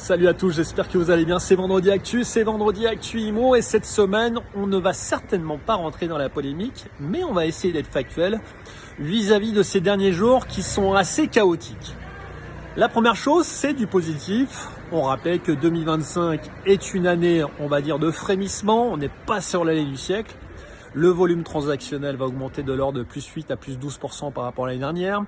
Salut à tous, j'espère que vous allez bien. C'est Vendredi Actu, IMO et cette semaine, on ne va certainement pas rentrer dans la polémique, mais on va essayer d'être factuel vis-à-vis de ces derniers jours qui sont assez chaotiques. La première chose, c'est du positif. On rappelle que 2025 est une année, on va dire, de frémissement. On n'est pas sur l'année du siècle. Le volume transactionnel va augmenter de l'ordre de plus 8 à plus 12% par rapport à l'année dernière.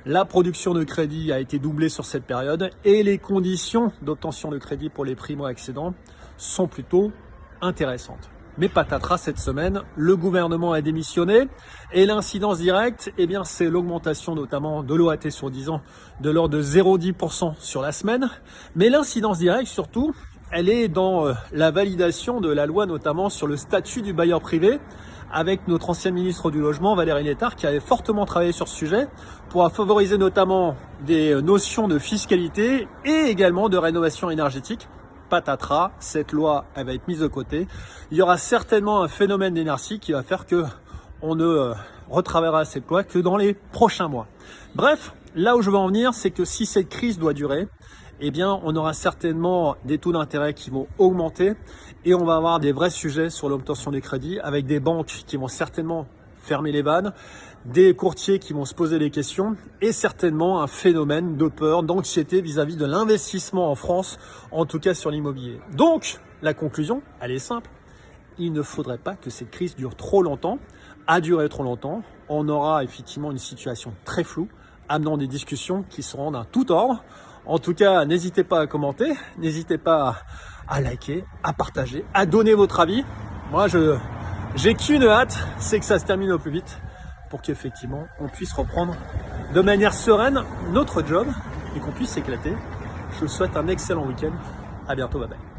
La production de crédit a été doublée sur cette période et les conditions d'obtention de crédit pour les primo-accédants sont plutôt intéressantes. Mais patatras, cette semaine, le gouvernement a démissionné et l'incidence directe, eh bien, c'est l'augmentation notamment de l'OAT sur 10 ans de l'ordre de 0,10% sur la semaine. Mais l'incidence directe, surtout, elle est dans la validation de la loi, notamment sur le statut du bailleur privé, avec notre ancien ministre du Logement, Valérie Létard, qui avait fortement travaillé sur ce sujet pour favoriser notamment des notions de fiscalité et également de rénovation énergétique. Patatras, cette loi, elle va être mise de côté. Il y aura certainement un phénomène d'inertie qui va faire que on ne retravaillera cette loi que dans les prochains mois. Bref, là où je veux en venir, c'est que si cette crise doit durer, eh bien, on aura certainement des taux d'intérêt qui vont augmenter et on va avoir des vrais sujets sur l'obtention des crédits avec des banques qui vont certainement fermer les vannes, des courtiers qui vont se poser des questions et certainement un phénomène de peur, d'anxiété vis-à-vis de l'investissement en France, en tout cas sur l'immobilier. Donc, la conclusion, elle est simple. Il ne faudrait pas que cette crise dure trop longtemps, a duré trop longtemps. On aura effectivement une situation très floue, amenant des discussions qui seront d'un tout ordre. En tout cas, n'hésitez pas à commenter, n'hésitez pas à liker, à partager, à donner votre avis. Moi, j'ai qu'une hâte, c'est que ça se termine au plus vite pour qu'effectivement, on puisse reprendre de manière sereine notre job et qu'on puisse s'éclater. Je vous souhaite un excellent week-end. À bientôt, bye bye.